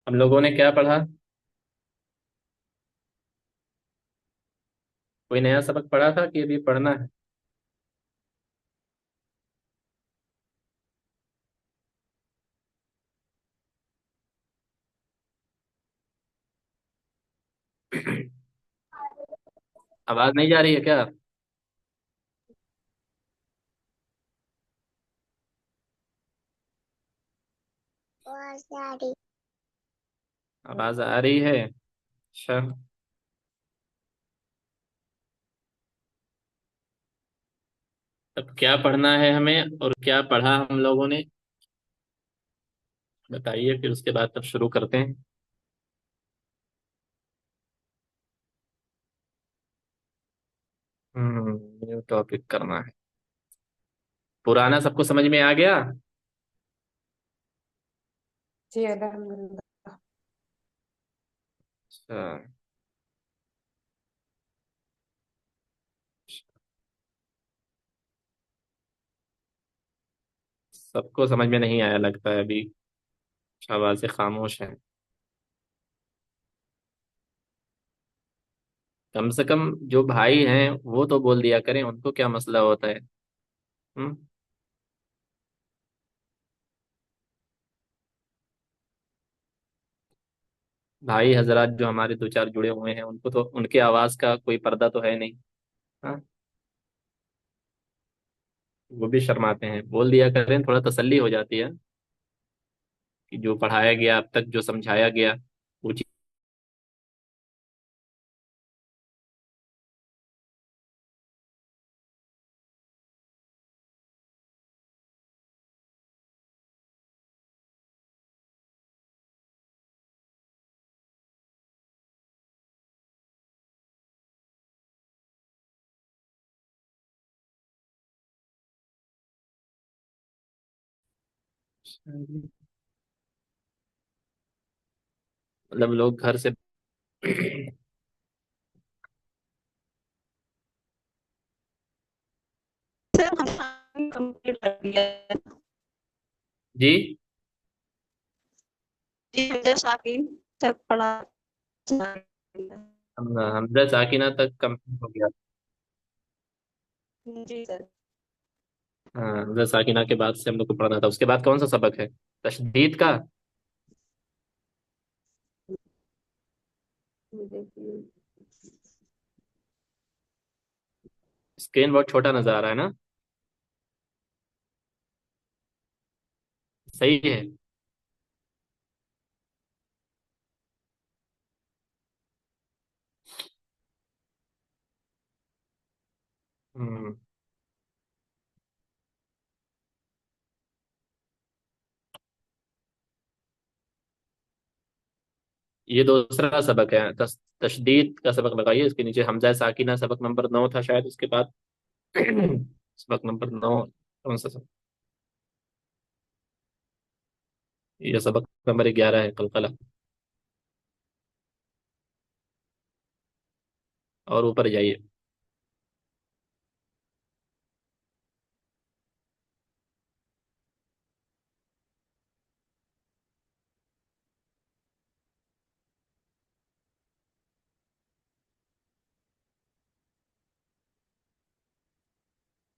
हम लोगों ने क्या पढ़ा? कोई नया सबक पढ़ा था कि अभी पढ़ना है? आवाज नहीं जा रही है क्या? आवाज आ रही है। अच्छा। अब क्या पढ़ना है हमें और क्या पढ़ा हम लोगों ने? बताइए, फिर उसके बाद तब शुरू करते हैं। न्यू टॉपिक करना है। पुराना सबको समझ में आ गया? जी अल्हम्दुलिल्लाह। अच्छा। सबको समझ में नहीं आया लगता है अभी। आवाज़ें खामोश हैं। कम से कम जो भाई हैं वो तो बोल दिया करें, उनको क्या मसला होता है। हम्म। भाई हजरात जो हमारे दो चार जुड़े हुए हैं, उनको तो उनकी आवाज का कोई पर्दा तो है नहीं। हाँ। वो भी शर्माते हैं, बोल दिया करें, थोड़ा तसल्ली हो जाती है कि जो पढ़ाया गया अब तक, जो समझाया गया वो चीज। मतलब लोग घर से सर हम कंप्लीट कर दिया है। जी। जी हमजा शाकिन सब पढ़ा। हमजा साकिना तक कंप्लीट हो गया। जी सर। हाँ, हमजा साकिना के बाद से हम लोग को पढ़ना था। उसके बाद कौन सा सबक है? तशदीद का। देखिए। स्क्रीन बहुत छोटा नजर आ रहा है ना? सही है। हम्म। ये दूसरा सबक है। तशदीद का सबक लगाइए, इसके नीचे हमजा साकिना सबक नंबर 9 था शायद, उसके बाद सबक नंबर 9 कौन सा सबक? ये सबक नंबर 11 है, कलकला। और ऊपर जाइए।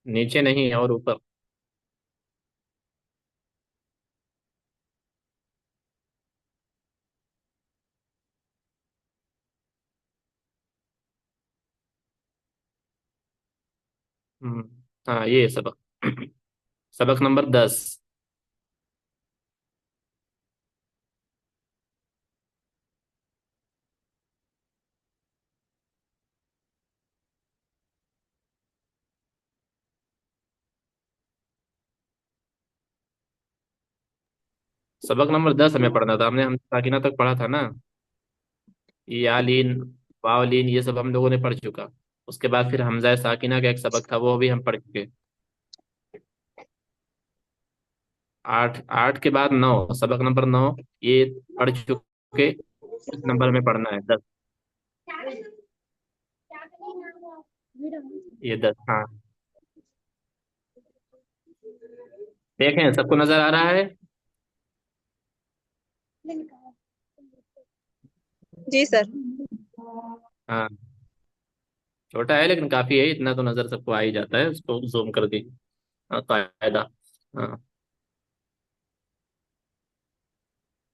नीचे नहीं, और ऊपर। हम्म। हाँ, ये सबक सबक नंबर 10। सबक नंबर 10 हमें पढ़ना था। हमने हम साकिना तक पढ़ा था ना। ये यालीन, वावलीन, ये सब हम लोगों ने पढ़ चुका। उसके बाद फिर हमजा साकिना का एक सबक था, वो भी हम पढ़ चुके। 8, 8 के बाद 9, सबक नंबर 9 ये पढ़ चुके। इस नंबर में पढ़ना है 10। ये 10, हाँ। देखें, सबको नजर आ रहा है? जी सर। हाँ, छोटा है लेकिन काफी है, इतना तो नजर सबको आ ही जाता है, उसको जूम कर दी। हाँ, कायदा। हाँ।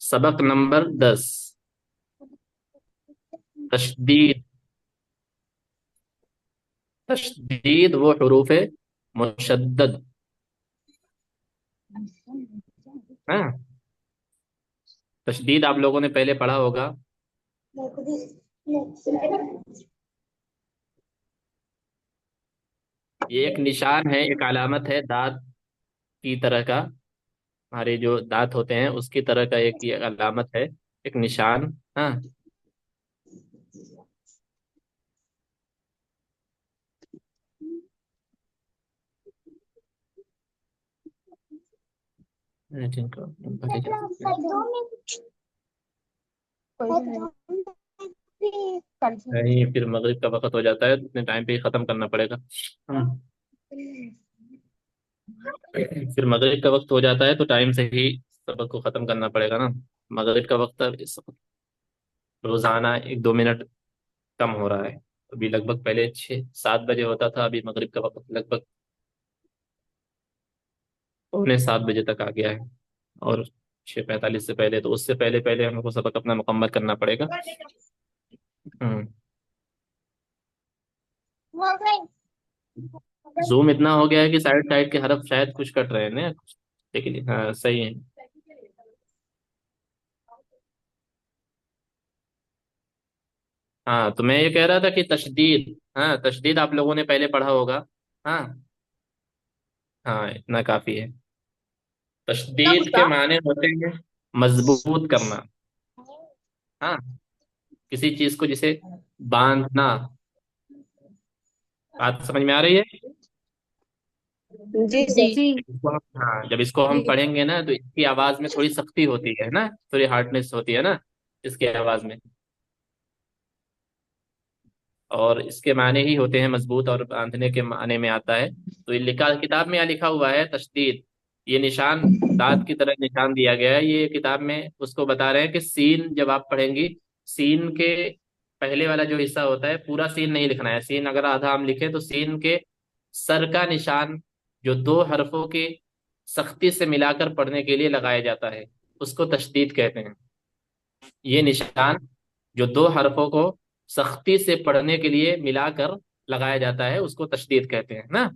सबक नंबर 10। तशदीद। तशदीद वो हरूफ है मुशद्दद। हाँ, तशदीद आप लोगों ने पहले पढ़ा होगा। ये एक निशान है, एक अलामत है, दांत की तरह का। हमारे जो दांत होते हैं उसकी तरह का एक ये अलामत है, एक निशान। हाँ। जिनको भले जाते हैं। नहीं, फिर मगरिब का वक्त हो जाता है तो इतने टाइम पे ही खत्म करना पड़ेगा। हाँ। फिर मगरिब का वक्त हो जाता है तो टाइम से ही सबक को खत्म करना पड़ेगा ना। मगरिब का वक्त अब रोजाना 1-2 मिनट कम हो रहा है। अभी लगभग पहले 6-7 बजे होता था, अभी मगरिब का वक्त लगभग 6:45 बजे तक आ गया है। और 6:45 से पहले, तो उससे पहले पहले हमको सबक अपना मुकम्मल करना पड़ेगा। हम्म। जूम इतना हो गया है कि साइड साइड के हरफ शायद कुछ कट रहे हैं ना। लेकिन हाँ, सही है। हाँ, तो मैं ये कह रहा था कि तशदीद, हाँ तशदीद आप लोगों ने पहले पढ़ा होगा। हाँ। हाँ, इतना काफी है। तशदीद के माने होते हैं मजबूत करना। हाँ, किसी चीज को जिसे बांधना। बात समझ में आ रही है? जी सर। जी। हाँ, जब इसको हम जी। पढ़ेंगे ना तो इसकी आवाज में थोड़ी सख्ती होती है ना, थोड़ी हार्डनेस होती है ना इसकी आवाज में। और इसके माने ही होते हैं मजबूत, और बांधने के माने में आता है। तो ये लिखा, किताब में यहाँ लिखा हुआ है तशदीद। ये निशान दांत की तरह निशान दिया गया है, ये किताब में उसको बता रहे हैं कि सीन जब आप पढ़ेंगी, सीन के पहले वाला जो हिस्सा होता है पूरा सीन नहीं लिखना है। सीन अगर आधा हम लिखें तो सीन के सर का निशान जो दो हरफों के सख्ती से मिलाकर पढ़ने के लिए लगाया जाता है उसको तशदीद कहते हैं। ये निशान जो दो हरफों को सख्ती से पढ़ने के लिए मिलाकर लगाया जाता है उसको तशदीद कहते हैं ना।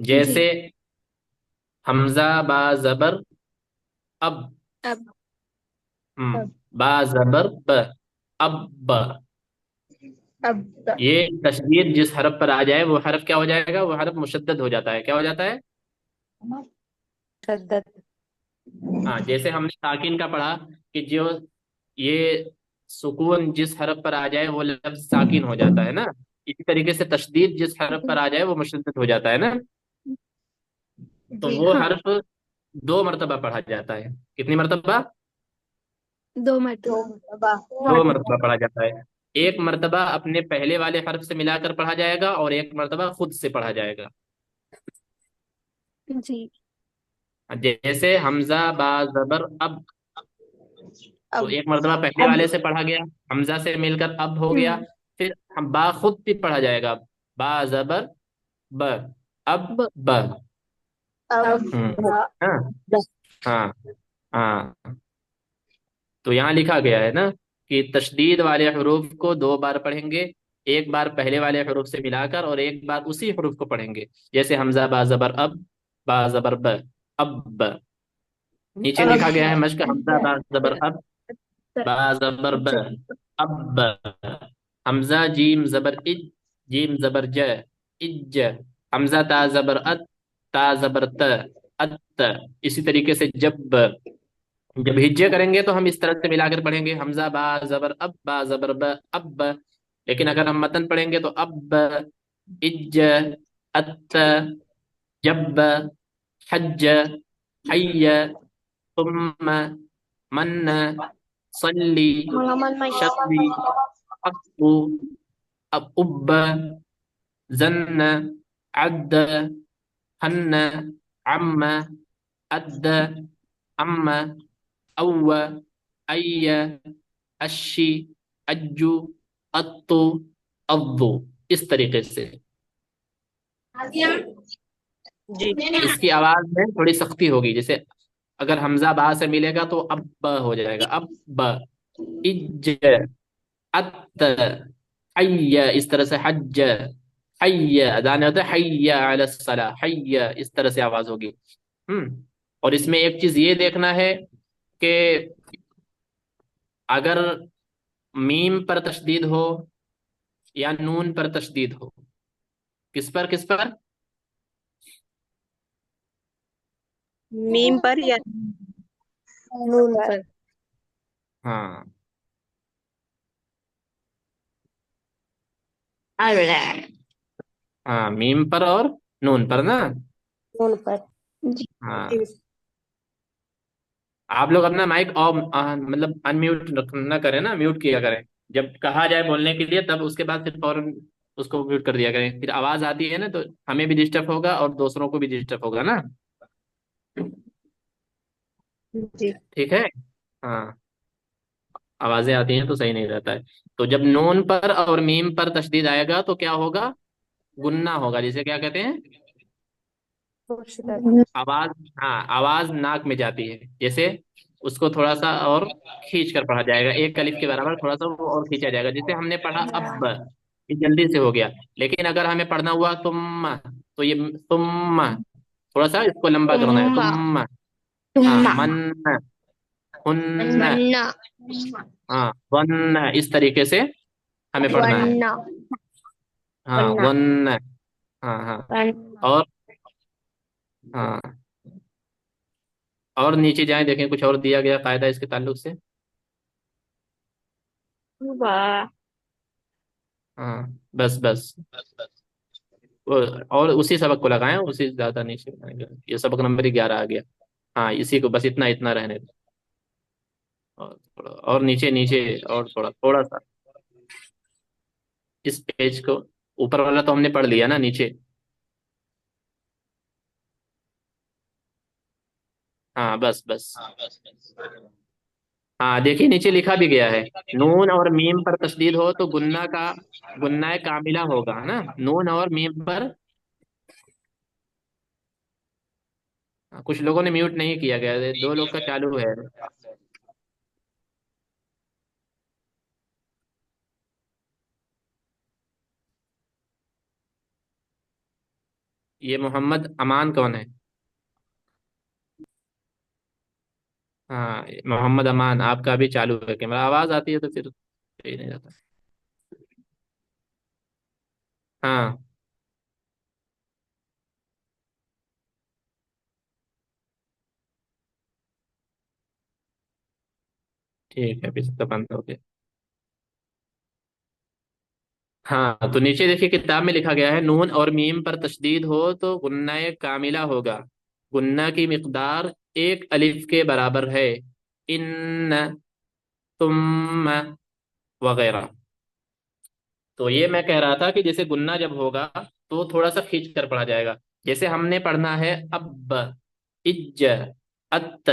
जी। जैसे हमजा बा जबर अब। अब। बा जबर ब, अब ब। अब। ये तशदीद जिस हरफ पर आ जाए वो हरफ क्या हो जाएगा, वो हरफ मुशद्दद हो जाता है। क्या हो जाता है? शद्दत। हाँ, जैसे हमने साकिन का पढ़ा कि जो ये सुकून जिस हरफ पर आ जाए वो लफ्ज साकिन हो जाता है ना। इसी तरीके से तशदीद जिस हरफ पर आ जाए वो मुशद्दद हो जाता है ना। तो जी वो हाँ। हर्फ 2 मरतबा पढ़ा जाता है। कितनी मरतबा? 2 मरतबा। दो मरतबा पढ़ा जाता है। एक मरतबा अपने पहले वाले हर्फ से मिलाकर पढ़ा जाएगा और एक मरतबा खुद से पढ़ा जाएगा। जी। जैसे हमजा बा जबर अब, तो अब। एक मरतबा पहले वाले से पढ़ा गया, हमजा से मिलकर अब हो गया। हम्म। फिर हम बा खुद भी पढ़ा जाएगा, बा जबर ब, अब ब। ब। अब। हम्म। हाँ। हाँ। हाँ, तो यहाँ लिखा गया है ना कि तशदीद वाले हरूफ को 2 बार पढ़ेंगे। एक बार पहले वाले हरूफ से मिलाकर और एक बार उसी हरूफ को पढ़ेंगे। जैसे हमजा बा जबर अब, बा जबर ब, अब ब। नीचे अब। लिखा गया है मश्क, हमजा बा जबर अब, बा जबर ब, अब ब। हमजा जीम जबर इज, जीम जबर ज, इज। हमजा ता जबर अत, ता जबर त, अत। इसी तरीके से जब हिज्जे करेंगे तो हम इस तरह से मिलाकर पढ़ेंगे, हमजा बा जबर अब, बा जबर ब, अब ब। लेकिन अगर हम मतन पढ़ेंगे तो अब, इज, अत, जब, हज, हय्य, तुम, मन, सल्ली, Mangamal may शक्ली, अक्बू, अब, उब, जन्न, अद, हन्न, अम्म, अद, अम्म, अव्व, अय्य, अशी, अज्जू, अत्तु, अव्वु, इस तरीके से। जी। इसकी आवाज में थोड़ी सख्ती होगी, जैसे अगर हमजा बा से मिलेगा तो अब ब हो जाएगा, अब ब। इज, अत, हय्य, इस तरह से हज, हय्य अदान होता है, हय्य अला सला, हय्य, इस तरह से आवाज होगी। और इसमें एक चीज ये देखना है कि अगर मीम पर तशदीद हो या नून पर तशदीद हो, किस पर किस पर? मीम पर या नून पर। हाँ हाँ, मीम पर और नून पर ना। नून पर। जी। हाँ, आप लोग अपना माइक ऑफ मतलब अनम्यूट न करें ना, म्यूट किया करें। जब कहा जाए बोलने के लिए तब उसके बाद फिर फौरन उसको म्यूट कर दिया करें, फिर आवाज आती है ना तो हमें भी डिस्टर्ब होगा और दूसरों को भी डिस्टर्ब होगा ना। जी। ठीक है। हाँ, आवाजें आती हैं तो सही नहीं रहता है। तो जब नून पर और मीम पर तशदीद आएगा तो क्या होगा? गुन्ना होगा, जिसे क्या कहते हैं? आवाज, हाँ, आवाज नाक में जाती है, जैसे उसको थोड़ा सा और खींच कर पढ़ा जाएगा, एक अलिफ के बराबर थोड़ा सा वो और खींचा जाएगा, जैसे हमने पढ़ा अब, ये जल्दी से हो गया। लेकिन अगर हमें पढ़ना हुआ तुम, तो ये तुम, थोड़ा सा इसको लंबा करना है, तुम्मा। तुम। हाँ, तुम्मा। मन, हुन्न, वन्ना। हाँ, वन, इस तरीके से हमें पढ़ना है। वन्ना। हाँ, वन्ना। वन, हाँ हाँ। वन्ना। और, हाँ, और नीचे जाएं, देखें कुछ और दिया गया कायदा इसके ताल्लुक से। वाह। हाँ, बस बस, और उसी सबक को लगाएं, उसी ज्यादा नीचे लगाएंगे। ये सबक नंबर 11 आ गया। हाँ, इसी को बस इतना इतना रहने दो। और थोड़ा और नीचे नीचे, और थोड़ा थोड़ा सा इस पेज को, ऊपर वाला तो हमने पढ़ लिया ना, नीचे। हाँ, बस बस। हाँ, देखिए नीचे लिखा भी गया है, नून और मीम पर तशदीद हो तो गुन्ना का, गुन्ना कामिला होगा ना, नून और मीम पर। कुछ लोगों ने म्यूट नहीं किया गया है, दो लोग का चालू है। ये मोहम्मद अमान कौन है? हाँ, मोहम्मद अमान, आपका भी चालू है कैमरा, आवाज आती है तो फिर सही नहीं जाता। हाँ, ठीक है, अभी सबका बंद हो गया। हाँ, तो नीचे देखिए किताब में लिखा गया है, नून और मीम पर तशदीद हो तो गुन्ना कामिला होगा, गुन्ना की मिकदार एक अलिफ के बराबर है, इन, तुम, वगैरह। तो ये मैं कह रहा था कि जैसे गुन्ना जब होगा तो थोड़ा सा खींच कर पढ़ा जाएगा, जैसे हमने पढ़ना है अब, इज, अत,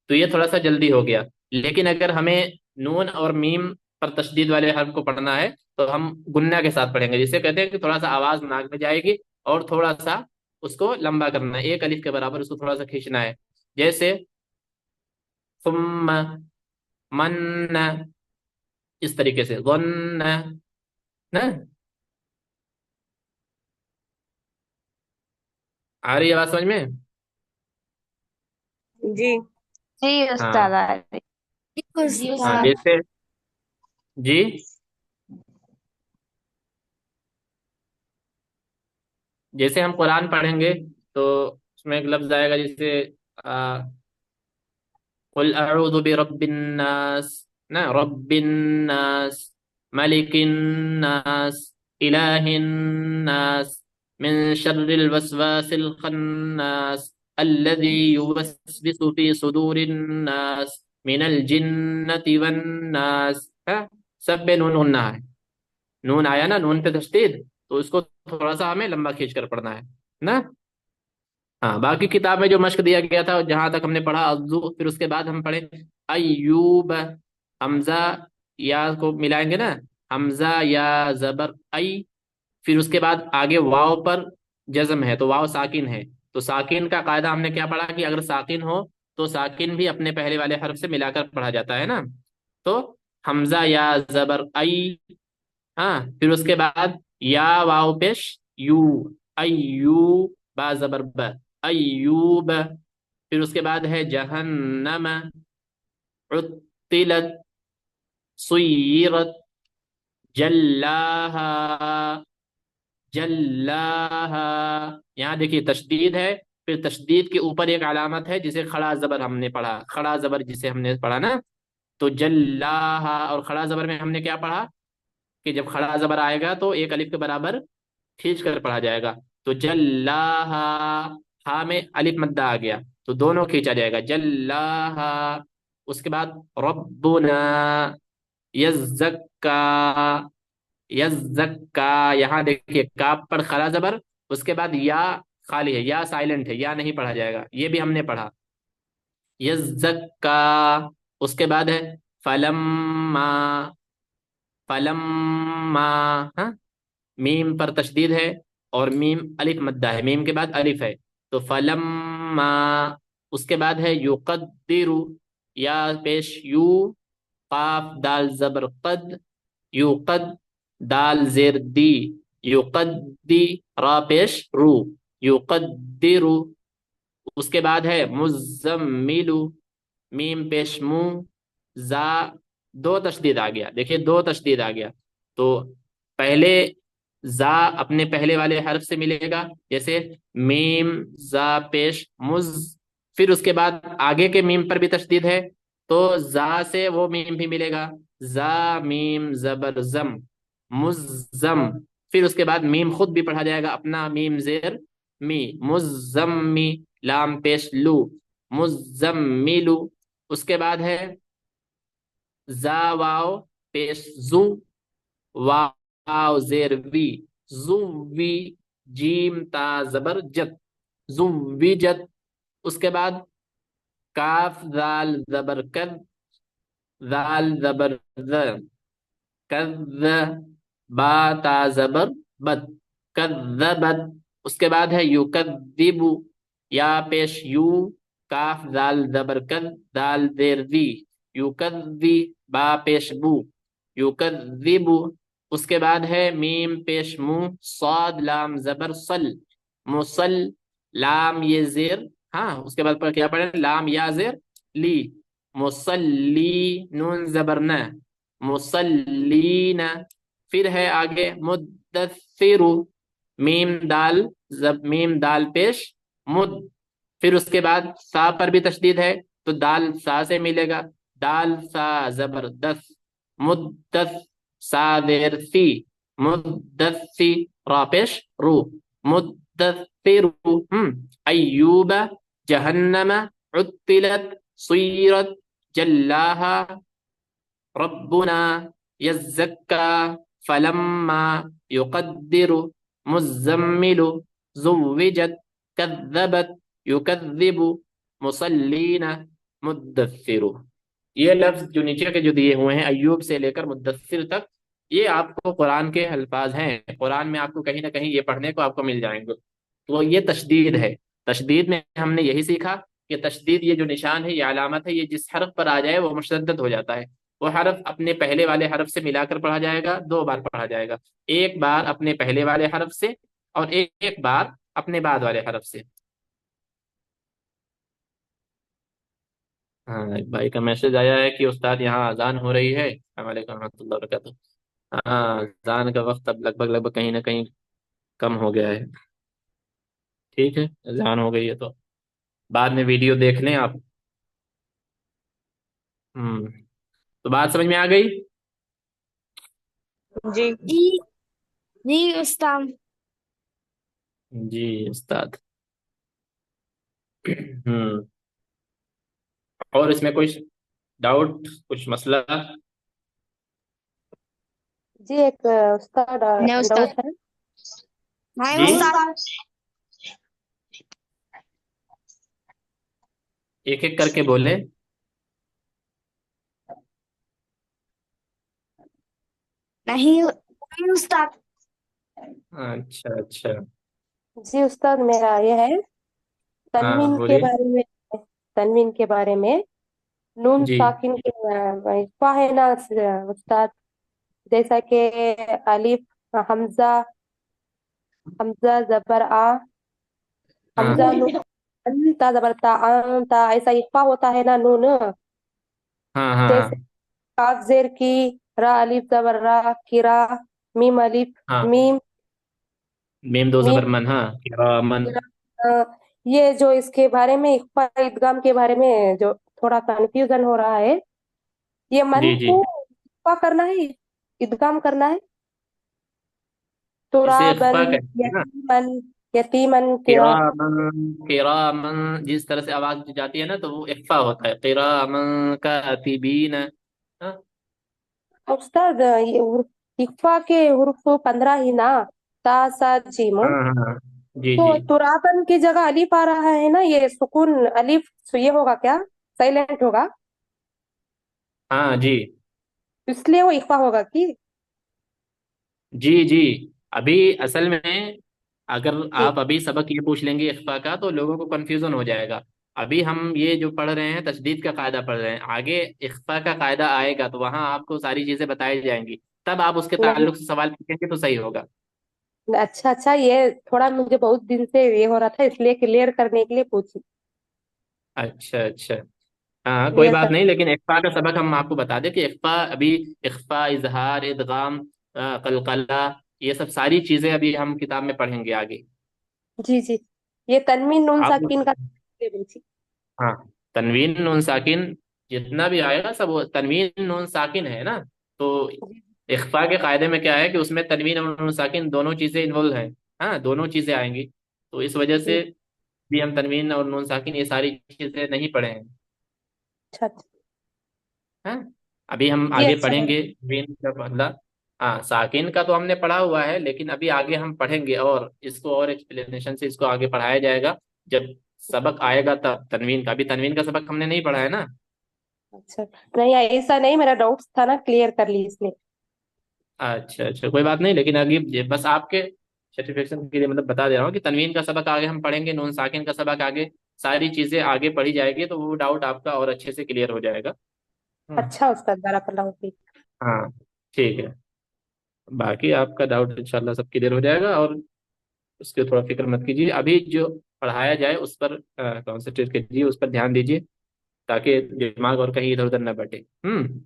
तो ये थोड़ा सा जल्दी हो गया। लेकिन अगर हमें नून और मीम पर तशदीद वाले हर्फ को पढ़ना है तो हम गुन्ना के साथ पढ़ेंगे, जिसे कहते हैं कि थोड़ा सा आवाज नाक में जाएगी और थोड़ा सा उसको लंबा करना है, एक अलिफ के बराबर उसको थोड़ा सा खींचना है, जैसे सुम्मा, मन, इस तरीके से गन्न ना। आ रही है आवाज समझ में? जी। जी उस्ताद हाँ आ रही। जी हाँ, उस्ताद। जैसे, जी, जैसे हम कुरान पढ़ेंगे तो उसमें एक लफ्ज आएगा, जैसे आ, कुल अऊज़ु बिरब्बिन नास, ना, रब्बिन नास, मलिकिन नास, इलाहिन नास, मिन शर्रिल वसवासिल खन्नास, अल्लज़ी युवस्विसु फी सुदूरिन नास, मिनल जिन्नति वन नास। हाँ, सब पे नून गुन्ना है, नून आया ना, नून पे तशदीद, तो उसको थोड़ा सा हमें लंबा खींच कर पढ़ना है ना। हाँ, बाकी किताब में जो मश्क दिया गया था जहां तक हमने पढ़ा अज़्ज़ू, फिर उसके बाद हम पढ़े अय्यूब, हमजा, या को मिलाएंगे ना, हमजा या जबर आई, फिर उसके बाद आगे वाव पर जज्म है तो वाव साकिन है। तो साकिन का कायदा हमने क्या पढ़ा कि अगर साकिन हो तो साकिन भी अपने पहले वाले हर्फ से मिलाकर पढ़ा जाता है ना। तो हमजा या जबर आई, हाँ, फिर उसके बाद या वाव पेश यू, अय्यू, बा जबर ब, अय्यूब। फिर उसके बाद है जहन्नम, उत्तिलत, सुय्यिरत, जल्लाहा, जल्लाहा। यहाँ देखिए तशदीद है, फिर तशदीद के ऊपर एक अलामत है जिसे खड़ा जबर हमने पढ़ा, खड़ा जबर जिसे हमने पढ़ा ना। तो जल्लाहा, और खड़ा जबर में हमने क्या पढ़ा कि जब खड़ा जबर आएगा तो एक अलिफ के बराबर खींच कर पढ़ा जाएगा। तो जल्लाहा, हा में अलिफ मद्दा आ गया तो दोनों खींचा जाएगा, जल्लाहा। उसके बाद रब्बुना यज़्ज़क्का, यज़्ज़क्का। यहाँ देखिए काफ पर खड़ा जबर, उसके बाद या खाली है, या साइलेंट है, या नहीं पढ़ा जाएगा, ये भी हमने पढ़ा, यज़्ज़क्का। उसके बाद है फलम्मा, फलम्मा, हाँ, मीम पर तशदीद है और मीम अलिफ मद्दा है, मीम के बाद अलिफ है। तो फलम्मा, उसके बाद है युकद्दिरु, या पेश यू, काफ दाल जबर कद, युकद, दाल जेर दी, युकद्दी, रा पेश रू, युकद्दिरु। उसके बाद है मुजम्मिलु, मीम पेश मू, जा, दो तशदीद आ गया, देखिए दो तशदीद आ गया। तो पहले जा अपने पहले वाले हर्फ से मिलेगा, जैसे मीम जा पेश मुज, फिर उसके बाद आगे के मीम पर भी तशदीद है तो जा से वो मीम भी मिलेगा, जा मीम जबर जम, मुज्जम। फिर उसके बाद मीम खुद भी पढ़ा जाएगा अपना, मीम जेर मी, मुज्जम्मी, लाम पेश लू, मुज्जम्मिलु। उसके बाद है जा वाव पेश जू, वाव जेर वी, जुवी, जीम ता जबर जत, जुविजत। उसके बाद काफ दाल जबर कद, दाल जबर द, कद, बा ता जबर बद, कद्दबत। उसके बाद है युकद्दिबु, या पेश यू, काफ दाल जबर कद, दाल देर दी, युकद्दी, बा पेश बू, युकद्दिबु। उसके बाद है मीम पेश मू, साद लाम जबर सल, मुसल, लाम ये जेर, हाँ, उसके बाद पर क्या पढ़े, लाम या जेर ली, मुसल्ली, नून जबर न, मुसल्लीना। फिर है आगे मुद्दस्सिरु, मीम दाल, जब मीम दाल पेश मुद, फिर उसके बाद सा पर भी तशदीद है तो दाल सा से मिलेगा, दाल सा जबर दस, मुद्दस, सा देर सी, मुद्दस्सी, रा पेश रू, मुद्दस्सिरु। अय्यूब, जहन्नम, उत्तिलत, सुय्यरत, जल्लाहा, रब्बुना यज़्ज़क्का, फलम्मा युक़द्दिरु, मुज़्ज़म्मिलु, ज़ुव्विजत, कज़्ज़बत, युकज़्ज़िबु, मुसल्लीना, मुद्दस्सिरु। ये लफ्ज जो नीचे के जो दिए हुए हैं अय्यूब से लेकर मुद्दस्सिर तक, ये आपको कुरान के अल्फाज हैं, कुरान में आपको कहीं ना कहीं ये पढ़ने को आपको मिल जाएंगे। तो ये तशदीद है। तशदीद में हमने यही सीखा कि तशदीद ये जो निशान है, ये अलामत है, ये जिस हर्फ पर आ जाए वो मुशद्दद हो जाता है। वो हर्फ अपने पहले वाले हर्फ से मिलाकर पढ़ा जाएगा, दो बार पढ़ा जाएगा, एक बार अपने पहले वाले हर्फ से और एक बार अपने बाद वाले हर्फ से। हाँ, एक भाई का मैसेज आया है कि उस्ताद यहाँ अजान हो रही है। अस्सलाम वालेकुम रहमतुल्लाहि व बरकातुहू। हाँ, अजान का वक्त अब लगभग लगभग कहीं ना कहीं कम हो गया है। ठीक है, अजान हो गई है तो बाद में वीडियो देख लें आप। हम्म। तो बात समझ में आ गई। जी जी उस्ताद। जी उस्ताद। हम्म। और इसमें कुछ डाउट, कुछ मसला? जी एक उस्ताद नहीं उस्ताद डाउट है। नहीं जी, उस्ताद। एक एक करके बोले। नहीं नहीं उस्ताद। अच्छा अच्छा। जी उस्ताद, मेरा ये है हाँ तनवीन के बोलिए। बारे में। तनवीन के बारे में नून जी। साकिन के इक्फा है ना उस्ताद। जैसा कि अलिफ, हमजा, हमजा जबर आ, हमजा हाँ नून, ता जबर ता, ता, ऐसा इक्फा होता है ना नून। हाँ हाँ जैसे हाँ काफ जेर की, रा अलिफ जबर रा, किरा, मीम अलिफ, हाँ। मीम, मीम दो मीम, जबर मन, हाँ किरामन। किरा। ये जो इसके बारे में इक्फा इदगाम के बारे में जो थोड़ा कंफ्यूजन हो रहा है, ये मन जी जी। को इक्फा करना है, इदगाम करना है। इसे तुराबन, इख्फा कहते हैं ना। यतीमन, यतीमन किरा। किरामन किरामन, जिस तरह से आवाज जाती है ना तो वो इख्फा होता है, किरामन कातिबीन। हाँ उस्ताद, ये इक्फा के हुर्फ 15 ही ना, ता सा जीम। हाँ हाँ हाँ। जी तो जी। तुराबन की जगह अलीफ आ रहा है ना, ये सुकून अलीफ, तो ये होगा क्या, साइलेंट होगा, हाँ जी। इसलिए वो इक्फा होगा कि। जी जी। अभी असल में अगर जी। आप अभी सबक ये पूछ लेंगे इख्फा का तो लोगों को कंफ्यूजन हो जाएगा। अभी हम ये जो पढ़ रहे हैं तशदीद का कायदा पढ़ रहे हैं, आगे इख्फा का कायदा आएगा तो वहां आपको सारी चीजें बताई जाएंगी। तब आप उसके नहीं, ताल्लुक से सवाल पूछेंगे तो सही होगा। अच्छा अच्छा, ये थोड़ा मुझे बहुत दिन से ये हो रहा था, इसलिए क्लियर करने के लिए पूछी। अच्छा अच्छा। हाँ कोई क्लियर बात कर। नहीं, लेकिन इख्फा का सबक हम आपको बता दें कि इख्फा अभी इख्फा, इजहार, इदगाम, कलकला, ये सब सारी चीजें अभी हम किताब में पढ़ेंगे आगे। जी जी। ये तनवीन नून आप साकिन का पूछी। हाँ, तनवीन नून साकिन जितना भी आएगा सब वो तनवीन नून साकिन है ना। तो इख्फा के कायदे में क्या है कि उसमें तनवीन और नून साकिन दोनों चीजें इन्वॉल्व हैं। हाँ दोनों चीजें आएंगी। तो इस वजह जी। से भी हम तनवीन और नून साकिन ये सारी चीजें नहीं पढ़े हैं। अच्छा अच्छा। हाँ अभी हम ये आगे अच्छा है। पढ़ेंगे तनवीन का बदला। हाँ साकिन का तो हमने पढ़ा हुआ है, लेकिन अभी आगे हम पढ़ेंगे और इसको और एक्सप्लेनेशन से इसको आगे पढ़ाया जाएगा जब सबक आएगा तब। तनवीन का, अभी तनवीन का सबक हमने नहीं पढ़ा है ना। अच्छा, नहीं ऐसा नहीं, मेरा डाउट्स था ना, क्लियर कर ली इसलिए। अच्छा अच्छा कोई बात नहीं, लेकिन अभी ये बस आपके सर्टिफिकेशन के लिए मतलब बता दे रहा हूँ कि तनवीन का सबक आगे हम पढ़ेंगे, नून साकिन का सबक आगे, सारी चीजें आगे पढ़ी जाएगी तो वो डाउट आपका और अच्छे से क्लियर हो जाएगा। हम्म। अच्छा उस्ताद, बाराकल्लाह फीक। हाँ ठीक है। बाकी आपका डाउट इंशाल्लाह सब क्लियर हो जाएगा, और उसकी थोड़ा फिक्र मत कीजिए। अभी जो पढ़ाया जाए उस पर कॉन्सेंट्रेट कीजिए, उस पर ध्यान दीजिए ताकि दिमाग और कहीं इधर उधर न बटे। हम्म।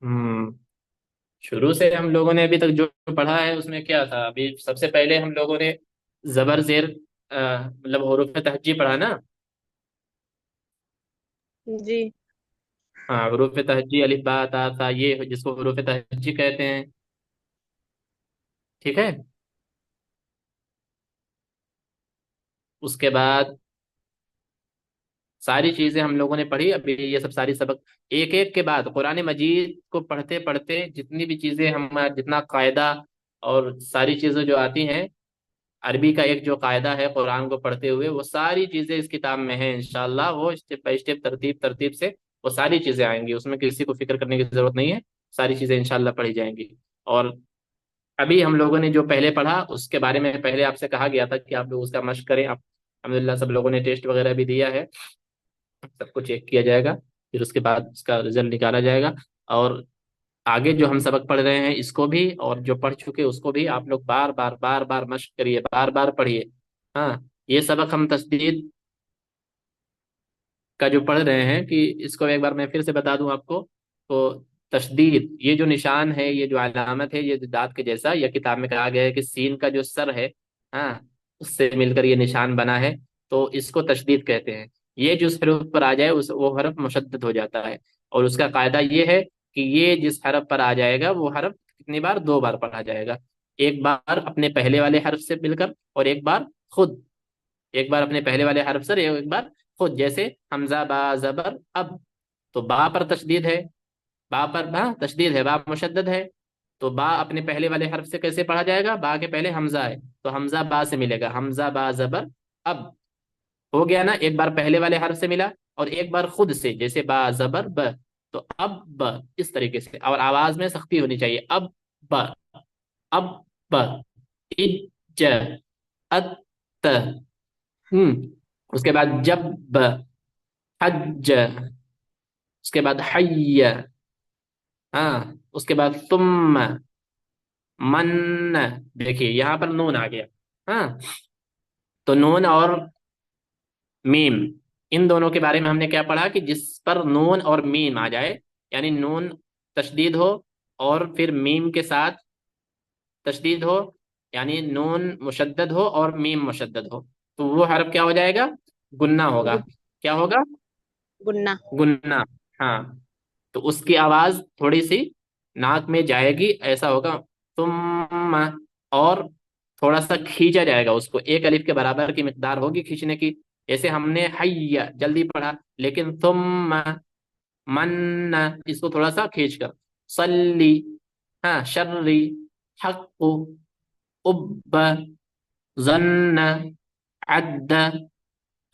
हम्म। शुरू से हम लोगों ने अभी तक जो पढ़ा है उसमें क्या था, अभी सबसे पहले हम लोगों ने जबर जेर मतलब हरूफ तहज्जी पढ़ा ना। जी हाँ हरूफ तहज्जी अलिफ बा ता था, ये जिसको हरूफ तहज्जी कहते हैं। ठीक है। उसके बाद सारी चीजें हम लोगों ने पढ़ी, अभी ये सब सारी सबक एक एक के बाद कुरान मजीद को पढ़ते पढ़ते जितनी भी चीजें हम, जितना कायदा और सारी चीजें जो आती हैं, अरबी का एक जो कायदा है कुरान को पढ़ते हुए, वो सारी चीजें इस किताब में है इंशाल्लाह। वो स्टेप बाय स्टेप तरतीब तरतीब से वो सारी चीजें आएंगी, उसमें किसी को फिक्र करने की जरूरत नहीं है। सारी चीजें इंशाल्लाह पढ़ी जाएंगी। और अभी हम लोगों ने जो पहले पढ़ा उसके बारे में पहले आपसे कहा गया था कि आप लोग उसका मशक करें। आप अल्हम्दुलिल्लाह सब लोगों ने टेस्ट वगैरह भी दिया है, सबको चेक किया जाएगा, फिर उसके बाद उसका रिजल्ट निकाला जाएगा। और आगे जो हम सबक पढ़ रहे हैं इसको भी, और जो पढ़ चुके उसको भी आप लोग बार बार मश्क करिए, बार बार पढ़िए। हाँ ये सबक हम तस्दीद का जो पढ़ रहे हैं, कि इसको एक बार मैं फिर से बता दूं आपको। तो तशदीद ये जो निशान है, ये जो अलामत है, ये जो दांत के जैसा, या किताब में कहा गया है कि सीन का जो सर है, हाँ उससे मिलकर ये निशान बना है, तो इसको तशदीद कहते हैं। ये जिस हरफ पर आ जाए उस वो हरफ मुशद्दद हो जाता है। और उसका कायदा ये है कि ये जिस हरफ पर आ जाएगा वो हरफ कितनी बार, दो बार पढ़ा जाएगा। एक बार अपने पहले वाले हरफ से मिलकर, और एक बार खुद, एक बार अपने पहले वाले हरफ से, एक बार खुद। जैसे हमजा बा जबर अब, तो बा पर तशदीद है, बा पर बा तशदीद है, बा मुशद्दद है। तो बा अपने पहले वाले हर्फ से कैसे पढ़ा जाएगा? बा के पहले हमजा है, तो हमजा बा से मिलेगा, हमजा बा जबर अब। हो गया ना, एक बार पहले वाले हर्फ से मिला और एक बार खुद से, जैसे बा जबर ब, तो अब ब इस तरीके से, और आवाज में सख्ती होनी चाहिए। ब अब ब, इज, अत, उसके बाद जब, ब, हज, उसके बाद हय्य, हाँ, उसके बाद तुम, मन, देखिए यहाँ पर नून आ गया। हाँ, तो नून और मीम, इन दोनों के बारे में हमने क्या पढ़ा कि जिस पर नून और मीम आ जाए, यानी नून तशदीद हो और फिर मीम के साथ तशदीद हो, यानी नून मुशद्दद हो और मीम मुशद्दद हो, तो वो हर्फ क्या हो जाएगा? गुन्ना होगा। गु- क्या होगा? गुन्ना। गुन्ना। हाँ, तो उसकी आवाज थोड़ी सी नाक में जाएगी, ऐसा होगा तुम, और थोड़ा सा खींचा जाएगा उसको, एक अलिफ के बराबर की मिकदार होगी खींचने की। जैसे हमने हैया जल्दी पढ़ा, लेकिन तुम, मन, इसको थोड़ा सा खींच कर, सल्ली, हाँ, शर्री, हक्कु, उब, जन्न, अद्द,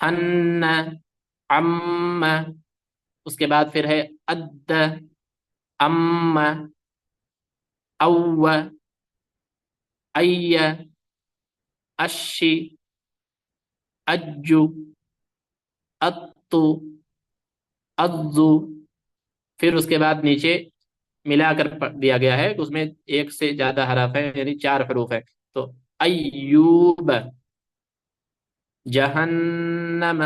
हन्न, अम्म, उसके बाद फिर है अद्द, अम्म, अव्व, अय्य, अश्शि, अज्जु, अत्तु, अज्जु। फिर उसके बाद नीचे मिलाकर दिया गया है, उसमें एक से ज्यादा हरफ है, यानी चार हरूफ है। तो अय्यूब, जहन्नम,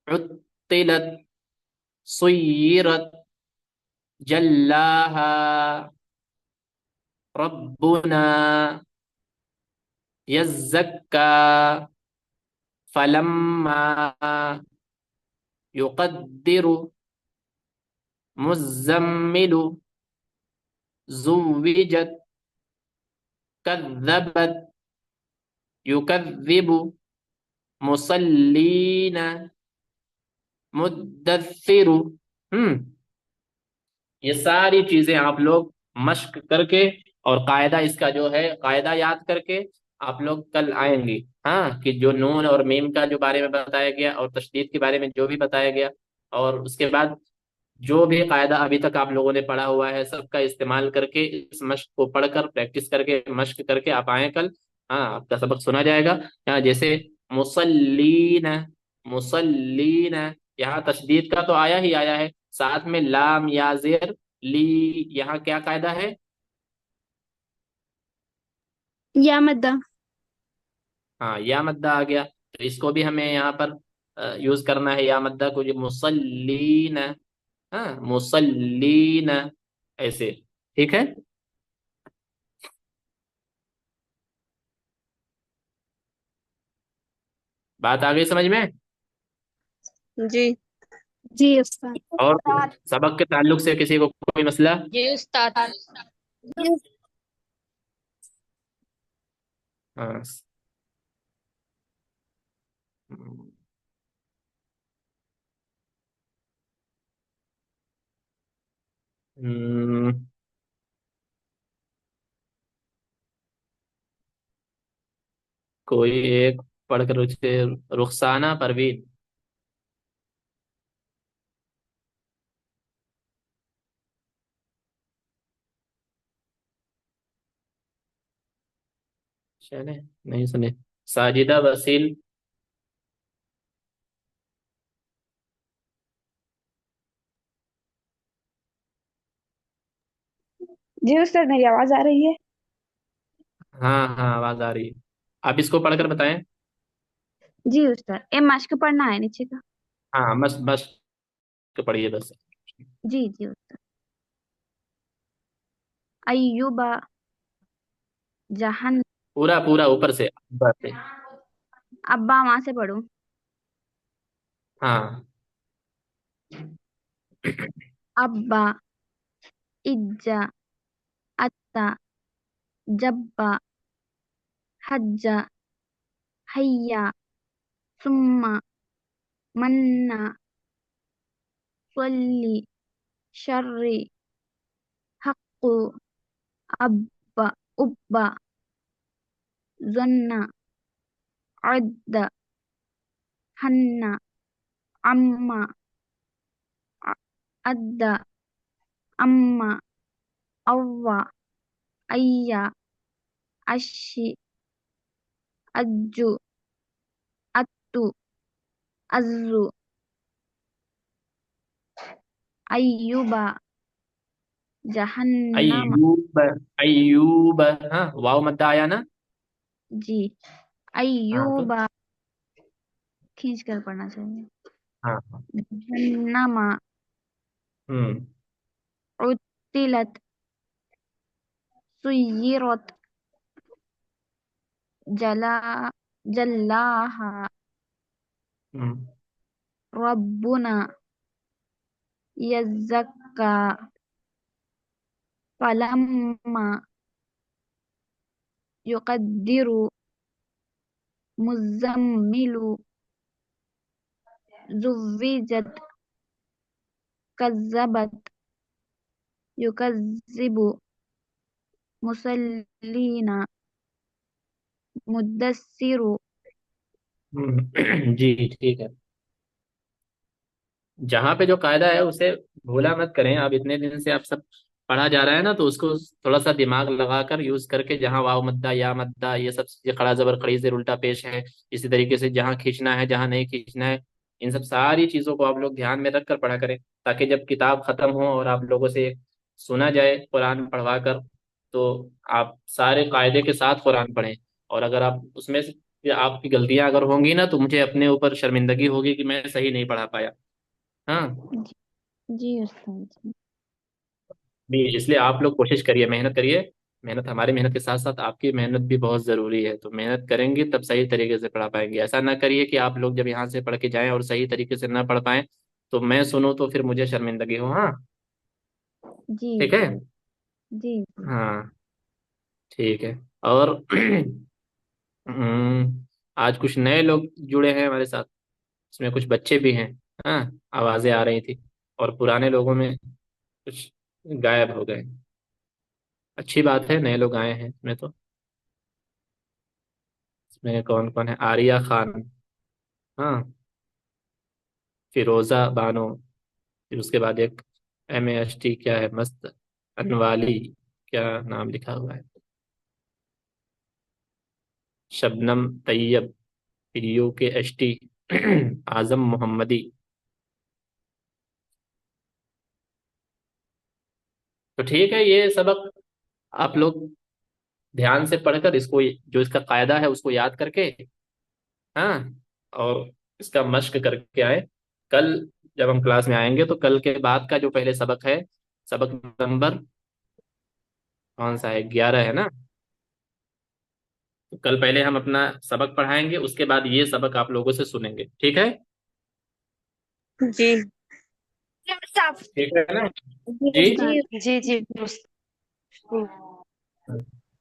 उत्तिलत, सुय्यिरत, जल्लाहा, रब्बुना, यज़्ज़क्का, फलम्मा, युक़द्दिरु, मुज़्ज़म्मिलु, ज़ुव्विजत, कज़्ज़बत, युकज़्ज़िबु, मुसल्लीना, मुद्दस्सिरु। हम्म ये सारी चीजें आप लोग मश्क करके और कायदा इसका जो है कायदा याद करके आप लोग कल आएंगे। हाँ, कि जो नून और मीम का जो बारे में बताया गया और तशदीद के बारे में जो भी बताया गया, और उसके बाद जो भी कायदा अभी तक आप लोगों ने पढ़ा हुआ है, सबका इस्तेमाल करके इस मश्क को पढ़कर प्रैक्टिस करके मश्क करके आप आए कल। हाँ, आपका सबक सुना जाएगा। यहाँ जैसे मुसल्लीन, मुसल्लीन, यहाँ तशदीद का तो आया ही आया है, साथ में लाम या जेर ली, यहाँ क्या कायदा है? या मद्दा। हाँ, या मद्दा आ गया, तो इसको भी हमें यहाँ पर यूज करना है, या मद्दा को, जो मुसल्लीन, हाँ, मुसल्लीन, ऐसे। ठीक है, बात आ गई समझ में? जी। जी उस्ताद। और सबक के ताल्लुक से किसी को कोई मसला? जी उस्ताद। हाँ। हम्म, कोई एक पढ़कर उसे, रुखसाना परवीन। चले, नहीं सुने। साजिदा वसील। जी उस्ताद, मेरी आवाज आ रही है? हाँ हाँ, आवाज आ रही है। आप इसको पढ़कर बताएं। जी उस्ताद, ए माश्क पढ़ना है नीचे का। हाँ, बस बस पढ़िए बस। जी जी उस्ताद। अय्युबा, जहन। पूरा पूरा ऊपर से, ऊपर से। अब्बा, वहां से पढ़ूं? हाँ। अब्बा, इज्जा, अत्ता, जब्बा, हज्जा, हय्या, सुम्मा, मन्ना, स्वल्ली, शर्री, हक्कु, अब्बा, उब्बा, ज़न्ना, अद्दा, हन्ना, अम्मा, अ- अद्दा, अम्मा, अव्वा, अय्या, अश्शि, अज्जु, अत्तु, अज़्ज़ु, अय्युबा, जहन्नम। अय्यूब, अय्यूब, हाँ वाव मद्दा आया ना। जी, हाँ तो अय्यूबा, खींच कर पढ़ना चाहिए। हाँ हाँ। जहन्नमा, हम्म। उत्तिलत, सुय्यिरत, जला, जल्लाहा, हम्म। रब्बुना, यज़्ज़क्का, फलम्मा, युक़द्दिरु, मुज़्ज़म्मिलु, ज़ुव्विजत, कज़्ज़बत, युकज़्ज़िबु, मुसल्लीना, मुद्दस्सिरु। जी ठीक है। जहाँ पे जो कायदा है उसे भूला मत करें। अब इतने दिन से आप सब पढ़ा जा रहा है ना, तो उसको थोड़ा सा दिमाग लगाकर यूज करके, जहाँ वाव मद्दा या मद्दा ये सब चीजें, खड़ा जबर खड़ी से उल्टा पेश है, इसी तरीके से जहाँ खींचना है जहाँ नहीं खींचना है, इन सब सारी चीजों को आप लोग ध्यान में रख कर पढ़ा करें, ताकि जब किताब खत्म हो और आप लोगों से सुना जाए कुरान पढ़वा कर, तो आप सारे कायदे के साथ कुरान पढ़ें। और अगर आप उसमें से आपकी गलतियां अगर होंगी ना, तो मुझे अपने ऊपर शर्मिंदगी होगी कि मैं सही नहीं पढ़ा पाया। हाँ। जी, जी उस्ताद जी। भी इसलिए आप लोग कोशिश करिए, मेहनत करिए। मेहनत, हमारी मेहनत के साथ साथ आपकी मेहनत भी बहुत ज़रूरी है। तो मेहनत करेंगे तब सही तरीके से पढ़ा पाएंगे। ऐसा ना करिए कि आप लोग जब यहाँ से पढ़ के जाएं और सही तरीके से ना पढ़ पाएं, तो मैं सुनूं तो फिर मुझे शर्मिंदगी हो। हाँ जी ठीक है। जी जी। हाँ ठीक है। और आज कुछ नए लोग जुड़े हैं हमारे साथ, इसमें कुछ बच्चे भी हैं। हाँ, आवाज़ें आ रही थी। और पुराने लोगों में कुछ गायब हो गए। अच्छी बात है, नए लोग आए हैं इसमें तो। इसमें कौन कौन है? आरिया खान, हाँ, फिरोजा बानो, फिर उसके बाद एक MAST क्या है, मस्त अनवाली, क्या नाम लिखा हुआ है, शबनम तैयब, फिर UKST आजम मोहम्मदी। तो ठीक है, ये सबक आप लोग ध्यान से पढ़कर इसको, जो इसका कायदा है उसको याद करके, हाँ, और इसका मश्क करके आए। कल जब हम क्लास में आएंगे तो कल के बाद का जो पहले सबक है, सबक नंबर कौन सा है, 11 है ना। तो कल पहले हम अपना सबक पढ़ाएंगे, उसके बाद ये सबक आप लोगों से सुनेंगे, ठीक है। जी ठीक है ना। जी जी। उस्ताद। जी जी जी।